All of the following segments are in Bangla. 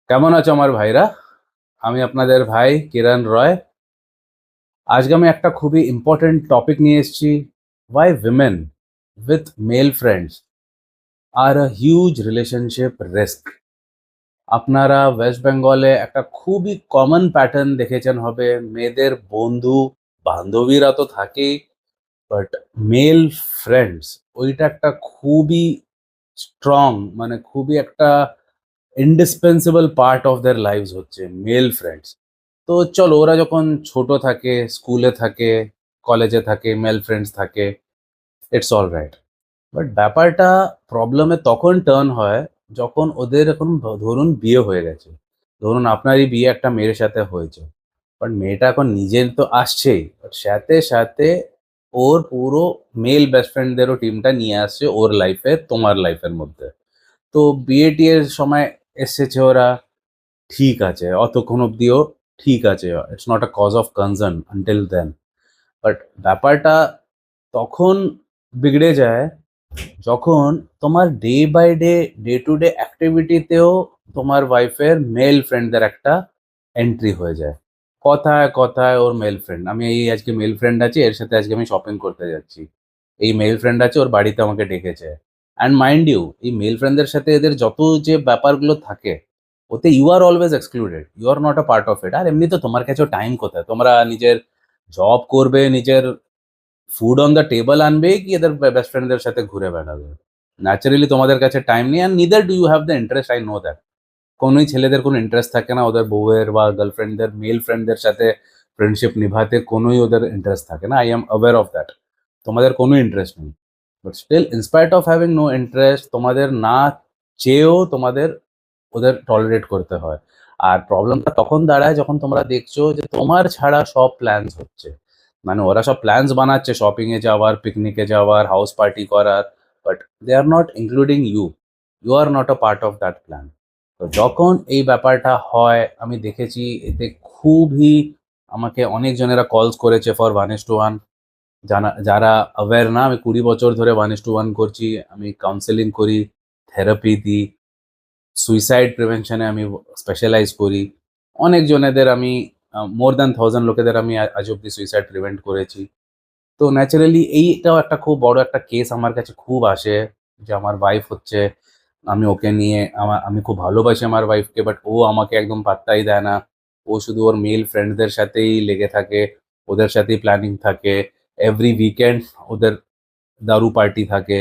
কেমন আছো আমার ভাইরা? আমি আপনাদের ভাই কিরণ রয়। আজকে আমি একটা খুবই ইম্পর্টেন্ট টপিক নিয়ে এসেছি। Why women with male friends are a huge relationship risk. আপনারা ওয়েস্ট বেঙ্গলে একটা খুবই কমন প্যাটার্ন দেখেছেন হবে, মেয়েদের বন্ধু বান্ধবীরা তো থাকেই, বাট মেল ফ্রেন্ডস ওইটা একটা খুবই স্ট্রং, মানে খুবই একটা indispensable part of their lives হচ্ছে মেল ফ্রেন্ডস। তো চলো, ওরা যখন ছোট থাকে, স্কুলে থাকে, কলেজে থাকে, মেল ফ্রেন্ডস থাকে, ইটস অল রাইট। বাট ব্যাপারটা প্রবলেমে তখন টার্ন হয় যখন ওদের এখন ধরুন বিয়ে হয়ে গেছে। ধরুন আপনারই বিয়ে একটা মেয়ের সাথে হয়েছে, বাট মেয়েটা এখন নিজের তো আসছেই, বাট সাথে সাথে ওর পুরো মেল বেস্ট ফ্রেন্ডদেরও টিমটা নিয়ে আসছে ওর লাইফে, তোমার লাইফের মধ্যে। তো বিয়ে টিয়ের সময় এসেছে ওরা, ঠিক আছে, অতক্ষণ অব্দিও ঠিক আছে, it's not a cause of concern until then. But ব্যাপারটা তখন বিগড়ে যায় যখন তোমার day by day, day to day অ্যাক্টিভিটিতেও তোমার ওয়াইফের মেল ফ্রেন্ডদের একটা এন্ট্রি হয়ে যায়। কথায় কথায় ওর মেল ফ্রেন্ড, আমি এই আজকে মেল ফ্রেন্ড আছে, এর সাথে আজকে আমি শপিং করতে যাচ্ছি। এই মেল ফ্রেন্ড আছে, ওর বাড়িতে আমাকে ডেকেছে। অ্যান্ড মাইন্ড ইউ, এই মেল ফ্রেন্ডদের সাথে এদের যত যে ব্যাপারগুলো থাকে, ওতে you are always excluded, you are not a part of it. আর এমনি তো তোমার কাছেও টাইম কোথায়, তোমরা নিজের জব করবে, নিজের ফুড অন দ্য টেবল আনবে, কি এদের বেস্ট ফ্রেন্ডদের সাথে ঘুরে বেড়াবে? ন্যাচারালি তোমাদের কাছে টাইম নেই, and neither do you have the interest, I know that. কোনোই ছেলেদের কোনো ইন্টারেস্ট থাকে না ওদের বউয়ের বা গার্লফ্রেন্ডদের মেল ফ্রেন্ডদের সাথে ফ্রেন্ডশিপ নিভাতে, কোনোই ওদের ইন্টারেস্ট থাকে না, I am aware of that. তোমাদের কোনো ইন্টারেস্ট নেই, but still in spite of having no interest, তোমাদের না চেয়েও তোমাদের ওদের টলারেট করতে হয়। আর প্রবলেমটা তখন দাঁড়ায় যখন তোমরা দেখছো যে তোমার ছাড়া সব প্ল্যানস হচ্ছে, মানে ওরা সব প্ল্যানস বানাচ্ছে শপিংয়ে যাওয়ার, পিকনিকে যাওয়ার, হাউস পার্টি করার, but they are not including you, you are not a part of that plan. তো যখন এই ব্যাপারটা হয়, আমি দেখেছি এতে খুবই, আমাকে অনেক জনেরা কলস করেছে ফর 1:1। যারা অ্যাওয়্যার না, আমি 20 বছর ধরে 1:1 করছি, আমি কাউন্সেলিং করি, থেরাপি দিই, সুইসাইড প্রিভেনশনে আমি স্পেশালাইজ করি। অনেক জনেদের আমি, মোর দ্যান 1000 লোকেদের আমি আজ অব্দি সুইসাইড প্রিভেন্ট করেছি। তো ন্যাচারালি এইটাও একটা খুব বড় একটা কেস আমার কাছে খুব আসে, যে আমার ওয়াইফ হচ্ছে, আমি ওকে নিয়ে, আমি খুব ভালোবাসি আমার ওয়াইফকে, বাট ও আমাকে একদম পাত্তাই দেয় না। ও শুধু ওর মেল ফ্রেন্ডসদের সাথেই লেগে থাকে, ওদের সাথেই প্ল্যানিং থাকে। এভরি উইকেন্ড ওদের দারু পার্টি থাকে।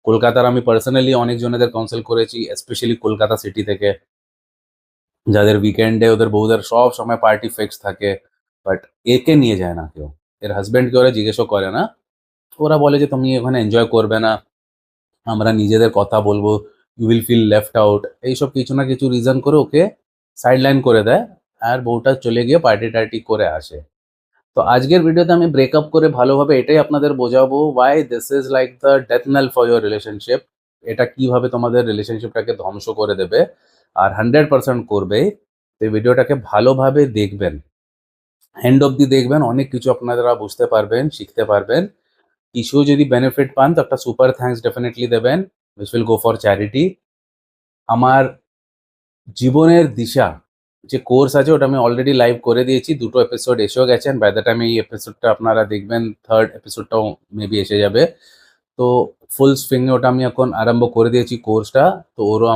কলকাতার আমি পার্সোনালি অনেক জনেদের কাউন্সেল করেছি, স্পেশালি কলকাতা সিটি থেকে, যাদের উইকেন্ডে ওদের বউদের সব সময় পার্টি ফিক্স থাকে। বাট একে নিয়ে যায় না কেউ, এর হাজব্যান্ডকে ওরা জিজ্ঞেসও করে না। ওরা বলে যে তুমি এখানে এনজয় করবে না, আমরা নিজেদের কথা বলবো, you will feel left out, এইসব কিছু না কিছু রিজন করে ওকে সাইডলাইন করে দেয়। আর বউটা চলে গিয়ে পার্টি টার্টি করে আসে। তো আজকের ভিডিওতে আমি ব্রেকআপ করে ভালোভাবে এটাই আপনাদের বোঝাবো, why this is like the death nail for your relationship. এটা কিভাবে তোমাদের রিলেশনশিপটাকে ধ্বংস করে দেবে, আর 100% করবে। তো এই ভিডিওটাকে ভালোভাবে দেখবেন, এন্ড অব্দি দেখবেন, অনেক কিছু আপনারা বুঝতে পারবেন, শিখতে পারবেন। কিছু যদি বেনিফিট পান তো একটা সুপার থ্যাঙ্কস ডেফিনেটলি দেবেন, which will go for charity. আমার জীবনের দিশা যে কোর্স আছে, ওটা আমি অলরেডি লাইভ করে দিয়েছি, 2টো এপিসোড এসেও গেছেন। বাই দ্য টাইম এই এপিসোডটা আপনারা দেখবেন, থার্ড এপিসোডটাও মেবি এসে যাবে। তো ফুল সুইংয়ে ওটা আমি এখন আরম্ভ করে দিয়েছি কোর্সটা। তো ওরও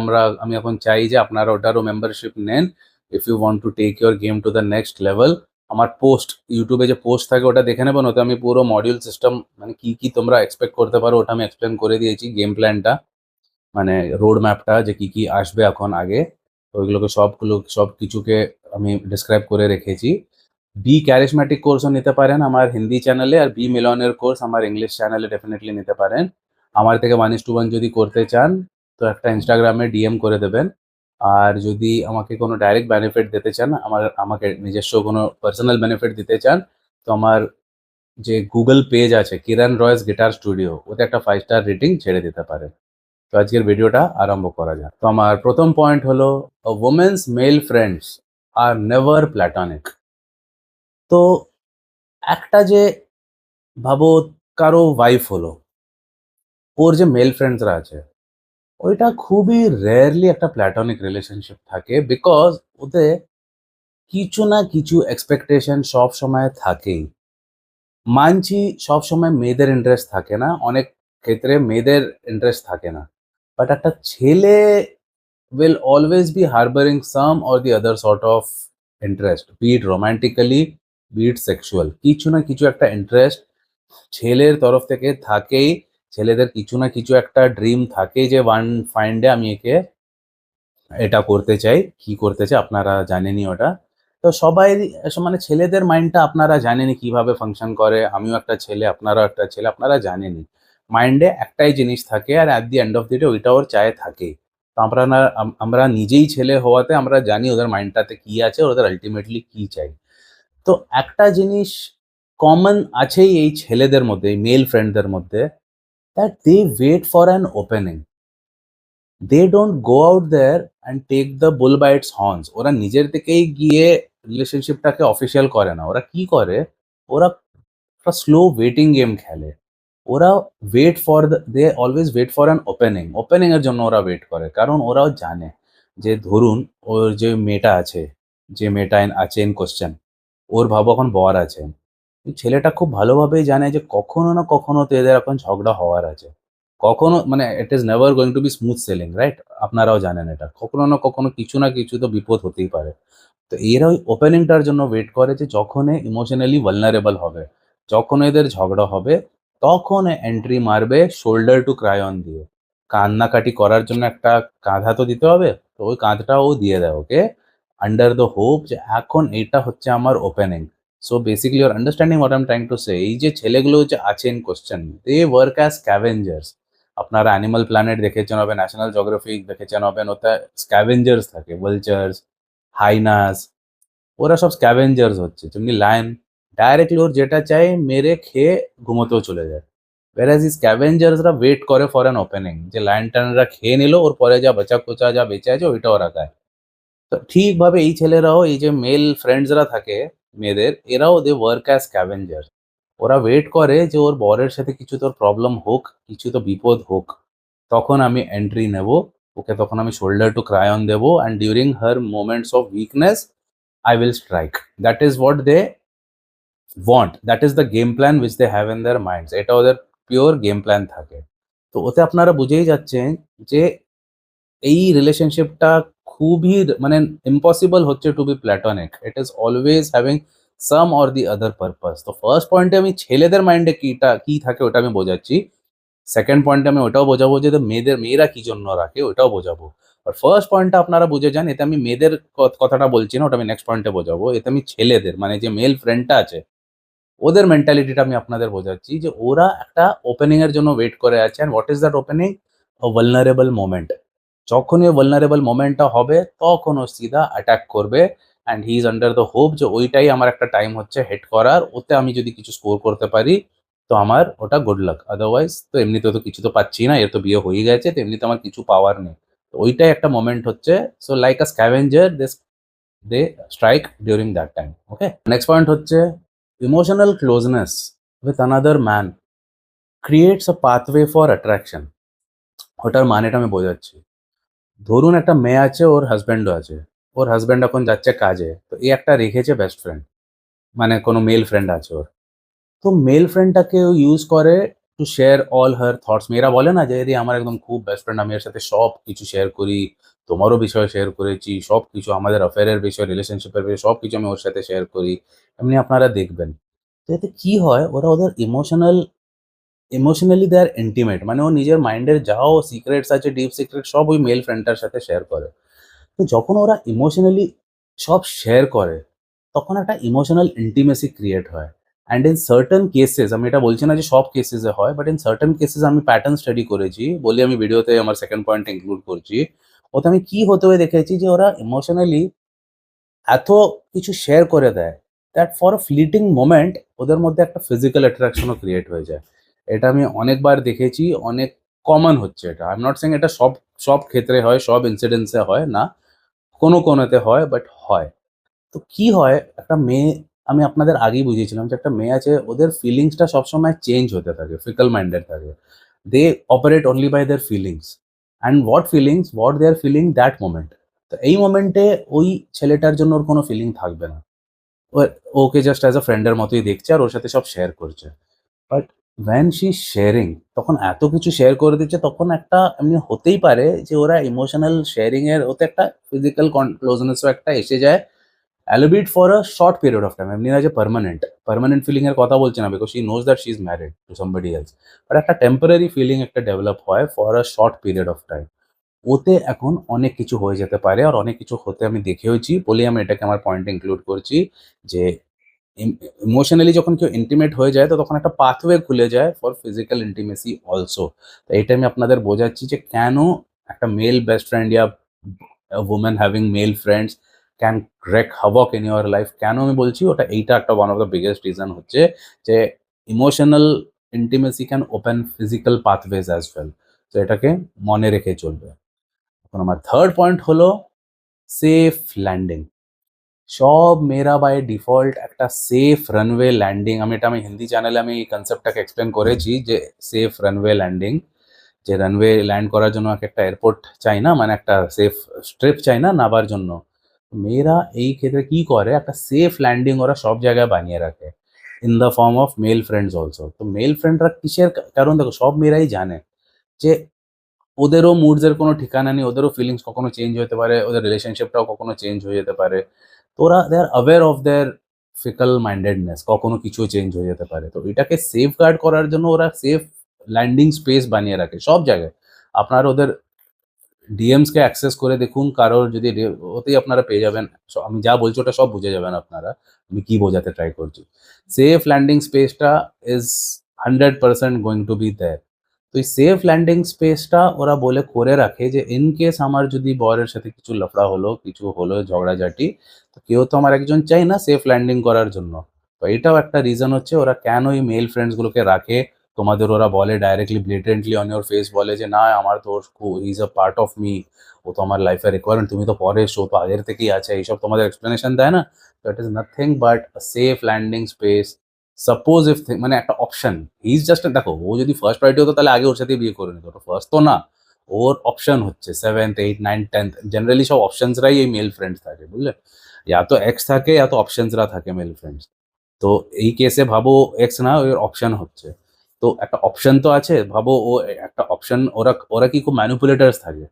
আমি এখন চাই যে আপনারা ওটারও মেম্বারশিপ নেন, if you want to take your game to the next level. আমার পোস্ট, ইউটিউবে যে পোস্ট থাকে ওটা দেখে নেবেন, ওতে আমি পুরো মডিউল সিস্টেম, মানে কি কি তোমরা এক্সপেক্ট করতে পারো ওটা আমি এক্সপ্লেন করে দিয়েছি, গেম প্ল্যানটা, মানে রোড ম্যাপটা যে কি কি আসবে এখন আগে। তো ওইগুলোকে সব কিছুকে আমি ডিসক্রাইব করে রেখেছি। বি ক্যারিশম্যাটিক কোর্সও নিতে পারেন আমার হিন্দি চ্যানেলে, আর বি মিলনের কোর্স আমার ইংলিশ চ্যানেলে ডেফিনেটলি নিতে পারেন। আমার থেকে 1:1 যদি করতে চান তো একটা ইনস্টাগ্রামে ডিএম করে দেবেন। আর যদি আমাকে কোনো ডাইরেক্ট বেনিফিট দিতে চান, আমাকে নিজস্ব কোনো পার্সোনাল বেনিফিট দিতে চান, তো আমার যে গুগল পেজ আছে কিরণ রয়েস গিটার স্টুডিও, ওতে একটা 5 স্টার রেটিং ছেড়ে দিতে পারেন। তো আজকের ভিডিওটা আরম্ভ করা যাক। তো আমার প্রথম পয়েন্ট হলো, ওমেন্স মেল ফ্রেন্ডস আর নেভার প্ল্যাটনিক। তো একটা যে, ভাবো কারো ওয়াইফ হলো, ওর যে মেল ফ্রেন্ডসরা আছে, ওইটা খুবই রেয়ারলি একটা প্ল্যাটনিক রিলেশনশিপ থাকে, বিকজ ওদের কিছু না কিছু এক্সপেকটেশন সব সময় থাকেই। মানছি সব সময় মেয়েদের ইন্টারেস্ট থাকে না, অনেক ক্ষেত্রে মেয়েদের ইন্টারেস্ট থাকে না, বাট একটা ছেলে will always be harboring some or the other sort of interest, be it romantically, be it sexual. কিছু না কিছু একটা ইন্টারেস্ট ছেলের তরফ থেকে থাকেই। ছেলেদের কিছু না কিছু একটা ড্রিম থাকে যে ওয়ান ফাইন ডে আমি একে এটা করতে চাই। কি করতে চাই আপনারা জানেনই ওটা। তো সবাই মানে ছেলেদের মাইন্ডটা আপনারা জানেনই কিভাবে ফাংশন করে। আমিও একটা ছেলে, আপনারাও একটা ছেলে, আপনারা জানেনই। মাইন্ডে একটাই জিনিস থাকে আর at the end of the day ওইটা ওর চায় থাকেই। তো আমরা নিজেই ছেলে হওয়াতে আমরা জানি ওদের মাইন্ডটাতে কি আছে, ওদের আল্টিমেটলি কি চাই। তো একটা জিনিস কমন আছেই এই ছেলেদের মধ্যে, এই মেল ফ্রেন্ডদের মধ্যে, that they wait for an opening. They don't go out there and take the bull by its horns. ওরা নিজের থেকেই গিয়ে রিলেশনশিপটাকে অফিসিয়াল করে না। ওরা কি করে, ওরা একটা স্লো ওয়েটিং গেম খেলে। ওরা they always wait for an opening. Opening এর জন্য ওরা ওয়েট করে, কারণ ওরাও জানে যে ধরুন ওর যে মেয়েটা আছে, যে মেয়েটা আছে ইন কোশ্চেন, ওর ভাবো এখন বর আছে। এই ছেলেটা খুব ভালোভাবেই জানে যে কখনো না কখনো তো এদের এখন ঝগড়া হওয়ার আছে। কখনো মানে it is never going to be smooth sailing, right? আপনারাও জানেন এটা। কখনো না কখনো কিছু না কিছু তো বিপদ হতেই পারে। তো এরা ওই ওপেনিংটার জন্য ওয়েট করে যে যখন এ ইমোশনালি ভালনারেবল হবে, যখন এদের ঝগড়া হবে, তখন এন্ট্রি মারবে শোল্ডার টু ক্রাই অন দিয়ে। কান্নাকাটি করার জন্য একটা কাঁধা তো দিতে হবে, তো ওই কাঁধটা ও দিয়ে দেয় ওকে, আন্ডার দ্য হোপ যে এখন এইটা হচ্ছে আমার opening. So basically your understanding what I am trying to say, এই যে ছেলেগুলো যে আছে in question, they work as scavengers. আপনারা অ্যানিমাল প্ল্যানেট দেখেছেন হবে, ন্যাশনাল জিওগ্রাফিক দেখেছেন হবেন, ওতে স্ক্যাভেঞ্জার্স থাকে, ভালচার্স, হাইনাস, ওরা সব স্ক্যাভেঞ্জার্স হচ্ছে। যেমনি লায়ন ডাইরেক্টলি ওর যেটা চাই মেরে খেয়ে ঘুমোতেও চলে যায়। whereas এই স্ক্যাভেঞ্জার্সরা ওয়েট করে ফর অ্যান ওপেনিং, যে লায়ন টায়নরা খেয়ে নিল, ওর পরে যা বাঁচা কোচা যা বেঁচে আছে ওইটা ওরা খায়। তো ঠিকভাবে এই ছেলেরাও, এই যে মেল ফ্রেন্ডসরা থাকে মেয়েদের, এরাও দে ওয়ার্ক অ্যাজ স্ক্যাভেঞ্জার। ওরা ওয়েট করে যে ওর বরের সাথে কিছু তোর প্রবলেম হোক, কিছু তো বিপদ হোক, তখন আমি এন্ট্রি নেব, ওকে তখন আমি শোল্ডার টু ক্রাই অন দেবো, and during her moments of weakness I will strike. That is what they want. That is the game plan which they have in their minds. এটা ওদের পিওর গেম প্ল্যান থাকে। তো ওতে আপনারা বুঝেই যাচ্ছেন যে এই রিলেশনশিপটা খুবই মানে ইম্পসিবল হচ্ছে to be platonic. It is always having some or the other purpose. তো ফার্স্ট পয়েন্টে আমি ছেলেদের মাইন্ডে কি থাকে ওটা আমি বোঝাচ্ছি। সেকেন্ড পয়েন্টে আমি ওটাও বোঝাবো যে মেয়েরা কি জন্য রাখে ওটাও বোঝাবো। আর ফার্স্ট পয়েন্টটা আপনারা বুঝে যান, এতে আমি মেয়েদের কথাটা বলছি না, ওটা আমি নেক্সট পয়েন্টে বোঝাবো। এতে আমি ছেলেদের মানে যে মেল ফ্রেন্ডটা আছে ওদের মেন্টালিটিটা আমি আপনাদের বোঝাচ্ছি যে ওরা একটা ওপেনিং এর জন্য ওয়েট করে আছে। And what is that opening? A vulnerable moment. যখনই ওই ভালনারেবল মোমেন্টটা হবে তখন ও সিধা অ্যাটাক করবে, and he is under the hope যে ওইটাই আমার একটা টাইম হচ্ছে হিট করার, ওতে আমি যদি কিছু স্কোর করতে পারি তো আমার ওটা গুড লাক, আদারওয়াইজ তো এমনিতেও তো কিছু তো পাচ্ছি না, এর তো বিয়ে হয়ে গেছে, তো এমনিতে আমার কিছু পাওয়ার নেই। তো ওইটাই একটা মোমেন্ট হচ্ছে। So like a scavenger they strike during that time. Okay, next point হচ্ছে emotional closeness with another man creates a pathway for attraction. ওটার মানেটা আমি বোঝাচ্ছি। ধরুন একটা মেয়ে আছে, ওর হাজব্যান্ডও আছে। ওর হাজব্যান্ড এখন যাচ্ছে কাজে, তো এই একটা রেখেছে বেস্ট ফ্রেন্ড, মানে কোনো মেল ফ্রেন্ড আছে ওর। তো মেল ফ্রেন্ডটাকে ও ইউজ করে to share all her thoughts. মেয়েরা বলে না যে এরি আমার একদম খুব বেস্ট ফ্রেন্ড, আমি এর সাথে সব কিছু শেয়ার করি, তোমারও বিষয়ে শেয়ার করেছি, সব কিছু আমাদের অ্যাফেয়ারের বিষয়, রিলেশনশিপের বিষয় সব কিছু আমি ওর সাথে শেয়ার করি। এমনি আপনারা দেখবেন। তো এতে কি হয়, ওরা ওদের ইমোশনালি দে আর ইন্টিমেট, মানে ও নিজের মাইন্ডের যাও সিক্রেটস আছে, ডিপ সিক্রেট সব ওই মেল ফ্রেন্ডটার সাথে শেয়ার করে। তো যখন ওরা ইমোশনালি সব শেয়ার করে, তখন একটা ইমোশনাল ইন্টিমেসি ক্রিয়েট হয়। অ্যান্ড ইন সার্টেন কেসেস, আমি এটা বলছি না যে সব কেসেসে হয়, বাট ইন সার্টেন কেসেস আমি প্যাটার্ন স্টাডি করেছি বলে আমি ভিডিওতে আমার সেকেন্ড পয়েন্ট ইনক্লুড করছি। ওতে আমি কি হতে হয়ে দেখেছি যে ওরা ইমোশনালি এত কিছু শেয়ার করে দেয় that for a fleeting moment ওদের মধ্যে একটা ফিজিক্যাল অ্যাট্রাকশনও ক্রিয়েট হয়ে যায়। এটা আমি অনেকবার দেখেছি, অনেক কমন হচ্ছে এটা। আই এম নট সেইং এটা সব সব ক্ষেত্রে হয়, সব ইনসিডেন্টসে হয় না, কোনো কোনোতে হয়, বাট হয়। তো কি হয়, একটা মেয়ে, আমি আপনাদের আগেই বুঝিয়েছিলাম যে একটা মেয়ে আছে, ওদের ফিলিংসটা সবসময় চেঞ্জ হতে থাকে, ফিকল মাইন্ডেড থাকে। They operate only by their feelings. And what they are feeling that moment. তো এই মোমেন্টে ওই ছেলেটার জন্য ওর কোনো ফিলিং থাকবে না। ও ওকে জাস্ট অ্যাজ আ ফ্রেন্ডের মতোই দেখছে আর ওর সাথে সব শেয়ার করছে। But when she is sharing, তখন এত কিছু শেয়ার করে দিচ্ছে, তখন একটা এমনি হতেই পারে যে ওরা ইমোশনাল শেয়ারিং এর ওতে একটা ফিজিক্যাল ক্লোজনেসও একটা এসে যায়, albeit for a short period of time, এমনি না যে পার্মানেন্ট ফিলিং এর কথা বলছি না, because she knows that she is married to somebody else. But একটা টেম্পোরারি ফিলিং একটা ডেভেলপ হয় for a short period of time. ওতে এখন অনেক কিছু হয়ে যেতে পারে, আর অনেক কিছু হতে আমি দেখেওছি বলেই আমি এটাকে আমার পয়েন্টে ইনক্লুড করছি যে ইমোশনালি যখন কেউ ইন্টিমেট হয়ে যায় তো তখন একটা পাথওয়ে খুলে যায় ফর ফিজিক্যাল ইন্টিমেসি অলসো। তো এটা আমি আপনাদের বোঝাচ্ছি যে কেন একটা মেল বেস্ট ফ্রেন্ড ইয়া women having male friends can wreak havoc in your life. কেন আমি বলছি ওটা, এইটা একটা one of the biggest reason হচ্ছে যে emotional intimacy can open physical pathways as well. তো এটাকে মনে রেখে চলবে। এখন আমার থার্ড পয়েন্ট হলো সেফ ল্যান্ডিং। সব মেয়েরা বাই ডিফল্ট একটা সেফ রানওয়ে ল্যান্ডিং, আমি হিন্দি চ্যানেলে আমি এই কনসেপ্টটাকে এক্সপ্লেন করেছি যে সেফ রানওয়ে ল্যান্ডিং, যে রানওয়ে ল্যান্ড করার জন্য একটা এয়ারপোর্ট চাই না, মানে একটা সেফ স্ট্রিপ চাই না নাবার জন্য। মেয়েরা এই ক্ষেত্রে কি করে, একটা সেফ ল্যান্ডিং ওরা সব জায়গায় বানিয়ে রাখে in the form of male friends also. তো মেল ফ্রেন্ডরা কিসের কারণ, দেখো সব মেয়েরাই জানে যে ওদেরও মুডসের কোনো ঠিকানা নেই, ওদেরও ফিলিংস কখনো চেঞ্জ হতে পারে, ওদের রিলেশনশিপটাও কখনো চেঞ্জ হয়ে যেতে পারে। তো ওরা they are aware of their fickle mindedness, কখনো কিছু চেঞ্জ হয়ে যেতে পারে। তো এটাকে সেফগার্ড করার জন্য ওরা সেফ ল্যান্ডিং স্পেস বানিয়ে রাখে সব জায়গায়। আপনার ওদের ডিএমসকে অ্যাক্সেস করে দেখুন, কারোর যদি ওতেই আপনারা পেয়ে যাবেন। আমি যা বলছি ওটা সব বুঝে যাবেন আপনারা আমি কি বোঝাতে ট্রাই করছি। সেফ ল্যান্ডিং স্পেসটা is 100% going to be there. তো এই সেফ ল্যান্ডিং স্পেসটা ওরা বলে করে রাখে যে ইন কেস আমার যদি বরের সাথে কিছু লফড়া হলো, কিছু হলো ঝগড়াঝাটি, তো কেউ তো আমার একজন চাই না সেফ ল্যান্ডিং করার জন্য। তো এটাও একটা রিজন হচ্ছে ওরা কেন এই মেল ফ্রেন্ডসগুলোকে রাখে। তোমাদের ওরা বলে directly blatantly on your face বলে যে না আমার তো he is a part of me, ও তো আমার লাইফের রিকোয়ারমেন্ট, তুমি তো পরে এসো, তো আগের থেকেই আছে, এইসব তোমাদের এক্সপ্লেনেশন দেয় না। তো it is nothing but safe landing space. Suppose if মানে একটা অপশন, হি ইজ জাস্ট, দেখো ও যদি ফার্স্ট প্রায়োরিটি হতো তাহলে আগে ওর সাথে বিয়ে করে নিত, তো ফার্স্ট তো না, ওর অপশন হচ্ছে 7th 8th 9th 10th, generally সব অপশনসরাই এই মেল ফ্রেন্ডস থাকে, বুঝলে? ইয়া তো এক্স থাকে, ইয়া তো অপশনসরা থাকে মেল ফ্রেন্ডস। তো এই কেসে ভাবো এক্স না, ওর অপশন হচ্ছে। তো একটা অপশন তো আছে, ভাবো ও একটা অপশন, ওরা ওরা কি খুব ম্যানিপুলেটার্স থাকে,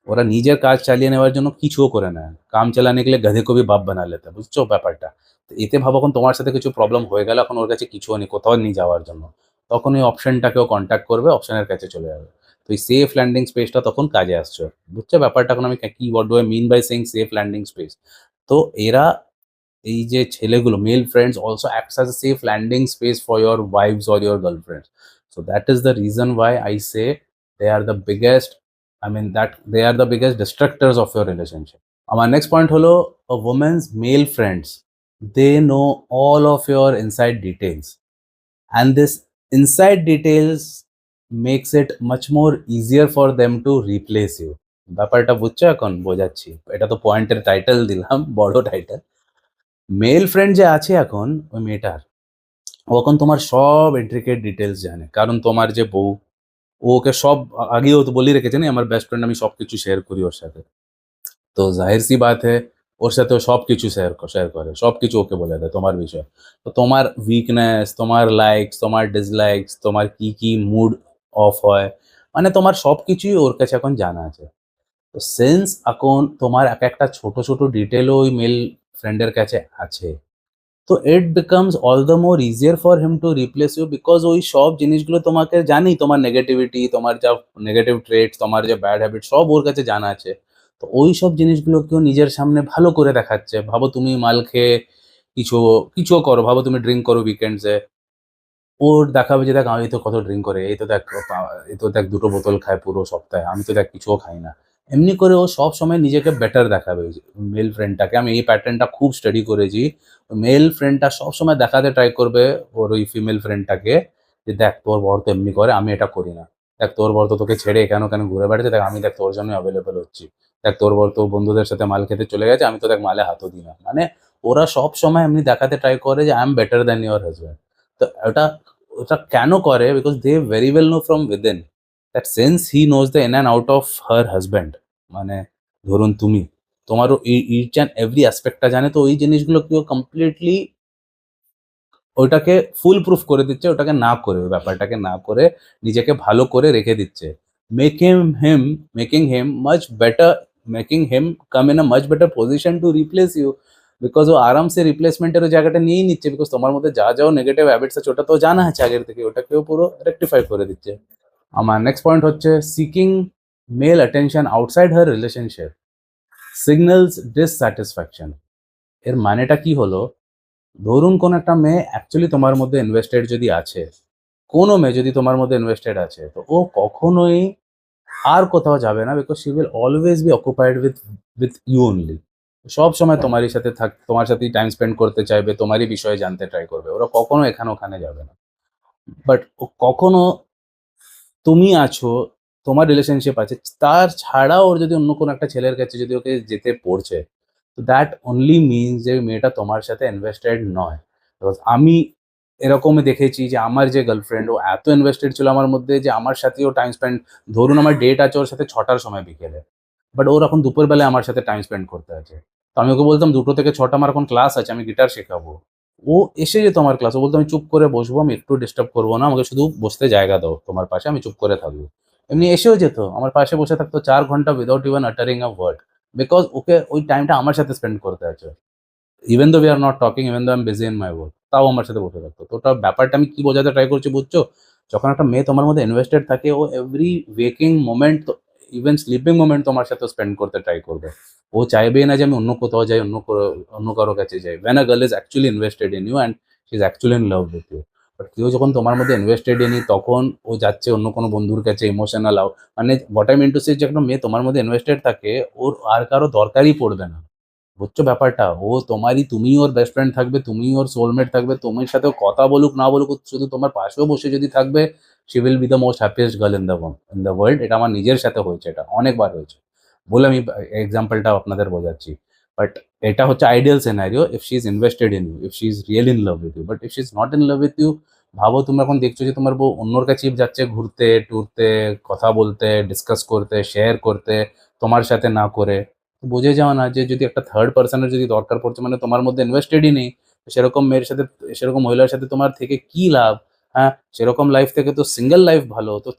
ওরা নিজের কাজ চালিয়ে নেওয়ার জন্য কিছুও করে নেয়, কাম চালানে গেলে গধে কবি বাপ বানা লেতে, বুঝছো ব্যাপারটা? তো এতে ভাবো এখন তোমার সাথে কিছু প্রবলেম হয়ে গেল, এখন ওর কাছে কিছুও নেই কোথাও নিয়ে যাওয়ার জন্য, তখন ওই অপশনটাকেও কন্ট্যাক্ট করবে, অপশনের কাছে চলে যাবে। তো এই সেফ ল্যান্ডিং স্পেসটা তখন কাজে আসছে, বুঝছো ব্যাপারটা? এখন আমি কি what do I mean by saying safe landing space. তো এরা, এই যে ছেলেগুলো male friends also acts as a safe landing space for your wives or your girlfriends. So that is the reason why I say they are the biggest, I mean that they are the biggest destructors of your relationship. আমার নেক্সট পয়েন্ট হলো a woman's male friends, they know all of your inside details, and this inside details makes it much more easier for them to replace you. ব্যাপারটা বুঝছো? এখন বোঝাচ্ছি, এটা তো পয়েন্টের টাইটেল দিলাম, বড় টাইটেল। মেল ফ্রেন্ড যে আছে এখন ওই মেয়েটার, ও এখন তোমার সব ইন্ট্রিকেট ডিটেলস জানে, কারণ তোমার যে বউ, ও ওকে সব আগেও তো বলেই রেখেছে না আমার বেস্ট ফ্রেন্ড, আমি সব কিছু শেয়ার করি ওর সাথে। তো জাহির সি বাত है ওর সাথে ও সব কিছু শেয়ার করে, সব কিছু ওকে বলে দেয় তোমার বিষয়ে। তো তোমার উইকনেস, তোমার লাইকস, তোমার ডিসলাইকস, তোমার কি কি মুড অফ হয়, মানে তোমার সব কিছুই ওর কাছে এখন জানা আছে। তো সিন্স এখন তোমার এক একটা ছোট ছোট ডিটেলও ওই মেল ফ্রেন্ডের কাছে আছে, তো it becomes all the more easier for him to replace you, because ওই সব জিনিসগুলো তোমাকে জানি, তোমার নেগেটিভিটি, তোমার যা নেগেটিভ ট্রেটস, তোমার যে ব্যাড হ্যাবিট, সব ওর কাছে জানা আছে। তো ওই সব জিনিসগুলোকেও নিজের সামনে ভালো করে দেখাচ্ছে। ভাবো তুমি মাল খেয়ে কিছু কিছুও করো, ভাবো তুমি ড্রিঙ্ক করো উইকেন্ডসে, ওর দেখাবে যে দেখ আমি তো কত ড্রিঙ্ক করে, এই তো দেখ 2টো বোতল খায় পুরো সপ্তাহে, আমি তো দেখ কিছুও খাই না। এমনি করে ও সব সময় নিজেকে বেটার দেখাবে। মেল ফ্রেন্ডটাকে আমি এই প্যাটার্নটা খুব স্টাডি করেছি। মেল ফ্রেন্ডটা সবসময় দেখাতে ট্রাই করবে ওর ওই ফিমেল ফ্রেন্ডটাকে যে দেখ তোর বর তো এমনি করে, আমি এটা করি না। দেখ তোর বর তো তোকে ছেড়ে কেন কেন ঘুরে বেড়াচ্ছে, দেখ আমি দেখ তোর জন্য অ্যাভেলেবেল হচ্ছি। দেখ তোর বর তো বন্ধুদের সাথে মাল খেতে চলে গেছে, আমি তো দেখ মালে হাতও দিই না। মানে ওরা সব সময় এমনি দেখাতে ট্রাই করে যে I am better than your husband. তো ওটা ওটা কেন করে? Because they very well know from within that sense he knows the in and out of her husband, মানে ধরুন তুমি, তোমারও ইচ অ্যান্ড এভরি অ্যাসপেক্টটা জানে, তো ওই জিনিসগুলো কেউ কমপ্লিটলি ওইটাকে ফুল প্রুফ করে দিচ্ছে, ওটাকে না করে, ওই ব্যাপারটাকে না করে নিজেকে ভালো করে রেখে দিচ্ছে। Making him making him much better, making him come in a much better position to replace you, because ও আরামসে রিপ্লেসমেন্টের ওই জায়গাটা নিয়েই নিচ্ছে, বিকজ তোমার মধ্যে যা যাও নেগেটিভ হ্যাবিটস আছে ওটা তো জানা আছে আগের থেকে, ওটাকেও পুরো রেকটিফাই করে দিচ্ছে। আমার নেক্সট পয়েন্ট হচ্ছে সিকিং মেল অ্যাটেনশন আউটসাইড হার রিলেশনশিপ সিগন্যালস ডিসস্যাটিসফ্যাকশন। এর মানেটা কি হলো, ধরুন কোন একটা মেয়ে অ্যাকচুয়ালি তোমার মধ্যে ইনভেস্টেড যদি আছে, কোনো মেয়ে যদি তোমার মধ্যে ইনভেস্টেড আছে, তো ও কখনোই আর কোথাও যাবে না, because she will always be occupied with you only. সব সময় তোমারই সাথে তোমার সাথেই টাইম স্পেন্ড করতে চাইবে, তোমারই বিষয়ে জানতে ট্রাই করবে, ওরা কখনো এখানে ওখানে যাবে না। বাট ও কখনো তুমি আছো, তোমার রিলেশনশিপ আছে, তার ছাড়া ওর যদি অন্য কোনো একটা ছেলের কাছে যদি ওকে যেতে পড়ছে, তো দ্যাট অনলি মিনস যে মেয়েটা তোমার সাথে ইনভেস্টেড নয়। Because আমি এরকমই দেখেছি যে আমার যে গার্লফ্রেন্ড, ও এত ইনভেস্টেড ছিল আমার মধ্যে যে আমার সাথেও টাইম স্পেন্ড, ধরুন আমার ডেট আছে ওর সাথে 6টার সময় বিকেলে, বাট ওর এখন দুপুরবেলায় আমার সাথে টাইম স্পেন্ড করতে আছে। তো আমি ওকে বলতাম 2টো থেকে 6টা আমার এখন ক্লাস আছে, আমি গিটার শেখাবো। ও এসে যেত আমার ক্লাস, ও বলতো আমি চুপ করে বসবো, আমি একটু ডিস্টার্ব করবো না, আমাকে শুধু বসতে জায়গা দাও তোমার পাশে, আমি চুপ করে থাকবো। এমনি এসেও যেত আমার পাশে বসে থাকতো 4 ঘন্টা without even uttering a word, because okay ওই টাইমটা আমার সাথে স্পেন্ড করতে আছে। Even though we are not talking, even though I am busy in my work, তাও আমার সাথে বসে থাকতো। তো ওটা ব্যাপারটা আমি কি বোঝাতে ট্রাই করছি বুঝছো? যখন একটা মেয়ে তোমার মধ্যে ইনভেস্টেড থাকে, ও every waking moment, even sleeping moment তোমার সাথে স্পেন্ড করতে ট্রাই করবে। ও চাইবেই না যে আমি অন্য কোথাও যাই, অন্য কারো কাছে যাই। When a girl is actually invested in you and she is actually in love with you, but কেউ যখন তোমার মধ্যে ইনভেস্টেড ইনি, তখন ও যাচ্ছে অন্য কোনো বন্ধুর কাছে ইমোশনাল মানে what I mean to say, যে একটা মেয়ে তোমার মধ্যে ইনভেস্টেড থাকে, ওর আর কারো দরকারই পড়বে না। বুঝছো ব্যাপারটা? ও তোমারই, তুমিই ওর বেস্ট ফ্রেন্ড থাকবে, তুমিই ওর সোলমেট থাকবে, তোমার সাথে ও কথা বলুক না বলুক, ও শুধু তোমার পাশেও বসে যদি থাকবে, she will be the most happiest girl in the world. এটা আমার নিজের সাথে হয়েছে, এটা অনেকবার হয়েছে বলে আমি এক্সাম্পলটা আপনাদের বোঝাচ্ছি। বাট এটা হচ্ছে ideal scenario, if she is invested in you, if she is real in love with you. But if she is not in love with you, ভাবো তুমি এখন দেখছো যে তোমার বউ অন্যর কাছে যাচ্ছে ঘুরতে টুরতে, কথা বলতে, ডিসকাস করতে, শেয়ার করতে, তোমার সাথে না করে। বুঝে যাও না যে যদি একটা থার্ড পার্সনের যদি দরকার পড়ছে, মানে তোমার মধ্যে ইনভেস্টেডই নেই। তো সেরকম মেয়ের সাথে, সেরকম মহিলার সাথে তোমার থেকে কি লাভ? হ্যাঁ, সেরকম লাইফ থেকে তো সিঙ্গেল লাইফ ভালো। তো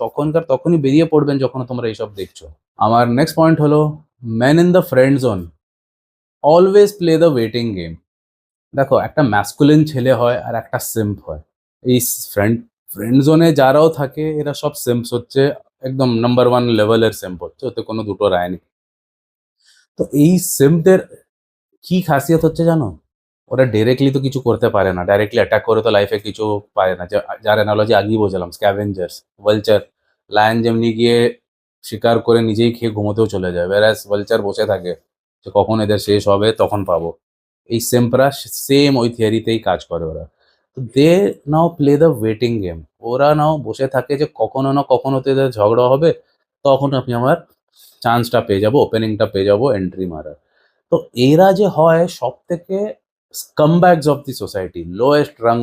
তখনই বেরিয়ে পড়বেন যখন তোমরা এইসব দেখছো। আমার নেক্সট পয়েন্ট হলো, men in the friend zone always play the waiting game. দেখো, একটা ম্যাসকুলিন ছেলে হয় আর একটা সিম্প হয়। এই ফ্রেন্ড ফ্রেন্ড জোনে যারাও থাকে এরা সব সিম্পস হচ্ছে, একদম নাম্বার 1 লেভেলের সিম্প হচ্ছে, ওতে কোনো দুটো রায় নেই। তো এই সিম্পদের কি খাসিয়ত হচ্ছে জানো? ওরা ডিরেক্টলি তো কিছু করতে পারে না, ডাইরেক্টলি অ্যাটাক করে তো লাইফে কিছু পারে না। যার অ্যানালজি আগেই বোঝালাম, স্ক্যাভেঞ্জার্স, ভালচার। লায়ন যেমনি গিয়ে শিকার করে নিজেই খেয়ে ঘুমোতেও চলে যায়, whereas ভালচার বসে থাকে যে কখন এদের শেষ হবে তখন পাবো। এই সেম্পরা সেম ওই থিওরিতেই কাজ করে ওরা। তো they now play the waiting game. ওরা নাও বসে থাকে যে কখনো না কখনো তো এদের ঝগড়া হবে, তখন আমি আমার চান্সটা পেয়ে যাবো, ওপেনিংটা পেয়ে যাবো এন্ট্রি মারার। তো এরা যে হয় সব থেকে scumbags of the society, lowest rung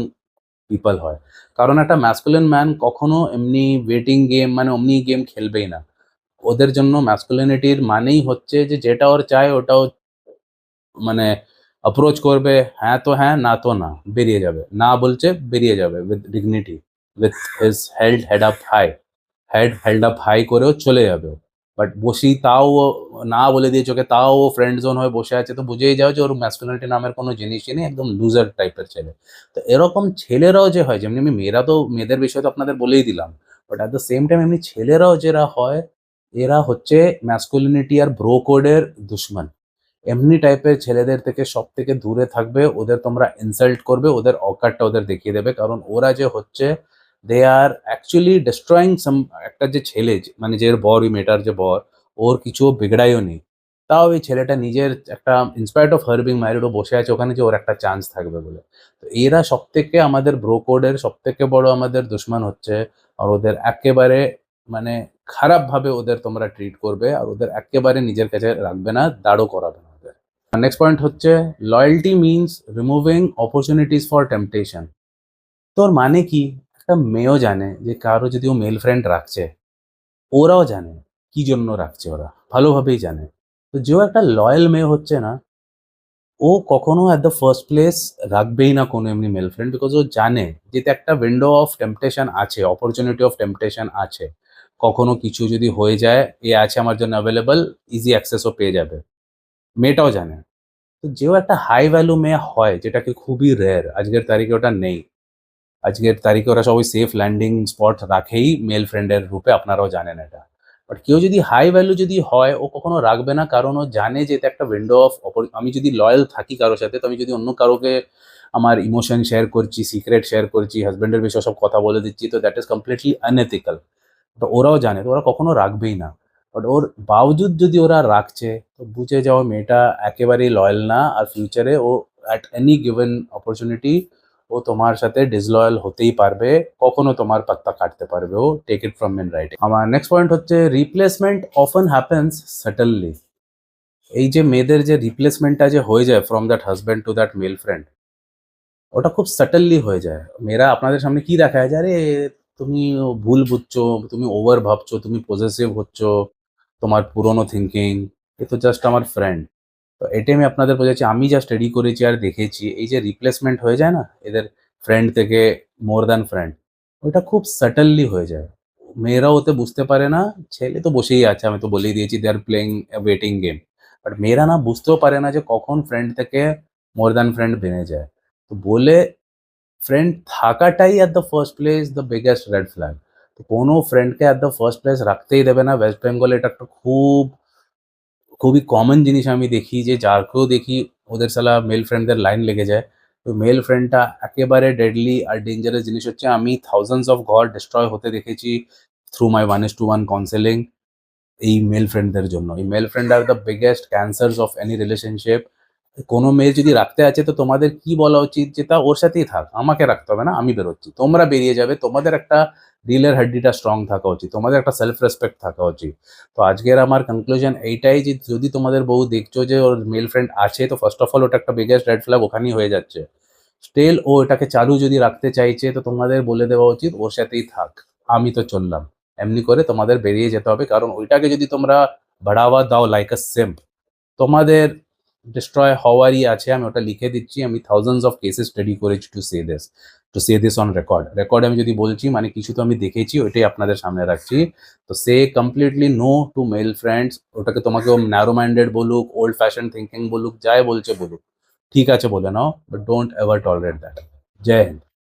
people হয়। কারণ একটা ম্যাসকুলিন ম্যান কখনো এমনি ওয়েটিং গেম মানে অমনি গেম খেলবেই না। ওদের জন্য ম্যাসকুলিনিটির মানেই হচ্ছে যে যেটা ওর চায় ওটাও, মানে অ্যাপ্রোচ করবে, হ্যাঁ তো হ্যাঁ, না তো না, বেরিয়ে যাবে। না বলছে বেরিয়ে যাবে with dignity, with his head up high, head held up high করেও চলে যাবে। বাট বসি তাও ও না বলে দিয়েছে ওকে, তাও ও ফ্রেন্ড জোন হয়ে বসে আছে, তো বুঝেই যাও যে ওর ম্যাসকুলিনিটি নামের কোনো জিনিসই নেই, একদম লুজার টাইপের ছেলে। তো এরকম ছেলেরাও যে হয়, যেমনি আমি মেয়েরা তো মেয়েদের বিষয়ে তো আপনাদের বলেই দিলাম, but at the same time এমনি ছেলেরাও যারা হয়, এরা হচ্ছে ম্যাসকুলিনিটি আর ব্রো কোডের দুশ্মন। এমনি টাইপের ছেলেদের থেকে সব থেকে দূরে থাকবে, ওদের তোমরা ইনসাল্ট করবে, ওদের অকাতটা ওদের দেখিয়ে দেবে, কারণ ওরা যে হচ্ছে, দে আর অ্যাকচুয়ালি ডিস্ট্রয়িং সাম। একটা যে ছেলে মানে যে বর, ওই মেয়েটার যে বর, ওর কিছু বিগড়াইও নেই, তাও এই ছেলেটা নিজের একটা inspired of her being married ও বসে আছে ওখানে যে ওর একটা চান্স থাকবে বলে। তো এরা সব থেকে আমাদের ব্রো কোডের সব থেকে বড় আমাদের দুশ্মন হচ্ছে। আর ওদের একেবারে মানে খারাপভাবে ওদের তোমরা ট্রিট করবে, আর ওদের একেবারে নিজের কাছে রাখবে না, দাঁড়ও করাবে না ওদের। নেক্সট পয়েন্ট হচ্ছে, loyalty means removing opportunities for temptation. তোর মানে কি, একটা মেয়েও জানে যে কারো যদি ও মেল ফ্রেন্ড রাখছে, ওরাও জানে কি জন্য রাখছে, ওরা ভালোভাবেই জানে। তো যেও একটা লয়াল মেয়ে হচ্ছে না, ও কখনো অ্যাট দ্য ফার্স্ট প্লেস রাখবেই না কোনো এমনি মেল ফ্রেন্ড, বিকজ ও জানে যে একটা উইন্ডো অফ টেম্পটেশন আছে, অপরচুনিটি অফ টেম্পটেশন আছে। কখনো কিছু যদি হয়ে যায়, এ আছে আমার জন্য অ্যাভেলেবল, ইজি অ্যাক্সেসও পেয়ে যাবে। মেয়েটাও জানে। তো যেও একটা হাই ভ্যালু মেয়ে হয়, যেটাকে খুবই রেয়ার, আজকের তারিখে ওটা নেই। আজকের তারিখে ওরা সবাই সেফ ল্যান্ডিং স্পট রাখেই মেল ফ্রেন্ডের রূপে, আপনারাও জানেন এটা। বাট কেউ যদি হাই ভ্যালু যদি হয়, ও কখনো রাখবে না, কারণ ও জানে যে এটা একটা উইন্ডো অফ, আমি যদি লয়াল থাকি কারোর সাথে, তো আমি যদি অন্য কারোকে আমার ইমোশন শেয়ার করছি, সিক্রেট শেয়ার করছি, হাজব্যান্ডের বিষয়ে সব কথা বলে দিচ্ছি, তো দ্যাট ইজ কমপ্লিটলি আনএথিক্যাল। তো ওরাও জানে, তো ওরা কখনো রাখবেই না। বাট ওর বাবজুদ যদি ওরা রাখছে, তো বুঝে যাও মেয়েটা একেবারেই লয়াল না, আর ফিউচারে ও অ্যাট এনি গিভেন অপরচুনিটি ও তোমার সাথে ডিসলয়াল হতেই পারবে, কখনো তোমার পাত্তা কাটতে পারবে ও। Take it from me right. আমার নেক্সট পয়েন্ট হচ্ছে রিপ্লেসমেন্ট অফেন হ্যাপেন্স সাটনলি। এই যে মেয়েদের যে রিপ্লেসমেন্টটা যে হয়ে যায় from that husband to that male friend, ওটা খুব সাটনলি হয়ে যায়। মেয়েরা আপনাদের সামনে কি দেখায় যে আরে তুমি ভুল বুঝছো, তুমি ওভার ভাবছো, তুমি পজেসিভ হচ্ছ, তোমার পুরনো থিঙ্কিং, এ তো জাস্ট আমার ফ্রেন্ড। তো এটাই আমি আপনাদের বোঝাচ্ছি, আমি যা স্টাডি করেছি আর দেখেছি, এই যে রিপ্লেসমেন্ট হয়ে যায় না এদের ফ্রেন্ড থেকে, মোর দ্যান ফ্রেন্ড, ওইটা খুব সাটনলি হয়ে যায়। মেয়েরাও ওতে বুঝতে পারে না, ছেলে তো বসেই আছে, আমি তো বলেই দিয়েছি they are playing waiting game. But মেয়েরা না বুঝতেও পারে না যে কখন ফ্রেন্ড থেকে মোর দ্যান ফ্রেন্ড বেড়ে যায়। তো বলে ফ্রেন্ড থাকাটাই at the first place the biggest red flag. তো কোনো ফ্রেন্ডকে অ্যাট দ্য ফার্স্ট প্লেস রাখতেই দেবে না। ওয়েস্ট বেঙ্গলে এটা একটা খুবই কমন জিনিস আমি দেখি, যে যাকেও দেখি ওদের সালা মেল ফ্রেন্ডদের লাইন লেগে যায়। তো মেল ফ্রেন্ডটা একেবারে ডেডলি আর ডেঞ্জারাস জিনিস হচ্ছে, আমি থাউজেন্ডস অফ ঘর ডিস্ট্রয় হতে দেখেছি থ্রু মাই 1:1 কাউন্সেলিং, এই মেল ফ্রেন্ডদের জন্য। এই male friend are the biggest cancers of any relationship. কোনো মেয়ে যদি রাখতে আছে, তো তোমাদের কি বলা উচিত, যে তা ওর সাথেই থাক, আমাকে রাখতে হবে না, আমি বেরোচ্ছি, তোমরা বেরিয়ে যাবে। তোমাদের একটা রিলের হাড্ডিটা স্ট্রং থাকা উচিত, তোমাদের একটা সেলফ রেসপেক্ট থাকা উচিত। তো আজকের আমার কনক্লুশন এইটাই, যে যদি তোমাদের বউ দেখছো যে ওর মেল ফ্রেন্ড আছে, তো ফার্স্ট অফ অল ওটা একটা বিগেস্ট রেড ফ্ল্যাগ ওখানেই হয়ে যাচ্ছে। স্টিল ও এটাকে চালু যদি রাখতে চাইছে, তো তোমাদের বলে দেওয়া উচিত ওর সাথেই থাক, আমি তো চললাম। এমনি করে তোমাদের বেরিয়ে যেতে হবে, কারণ ওইটাকে যদি তোমরা বাড়াওয়া দাও লাইক আ সিম্প, তোমাদের ডিস্ট্রয় হওয়ারই আছে। আমি ওটা লিখে দিচ্ছি, আমি থাউজেন্ডস অফ কেসেস স্টাডি করেছি to say this on record আমি যদি বলছি মানে কিছু তো আমি দেখেছি, ওইটাই আপনাদের সামনে রাখছি। তো সে completely no to male friends. ওটাকে তোমাকে ও ন্যারো মাইন্ডেড বলুক, ওল্ড ফ্যাশন থিঙ্কিং বলুক, যাই বলছে বলুক, ঠিক আছে বলে নাও, but don't ever tolerate that. Jai Hind.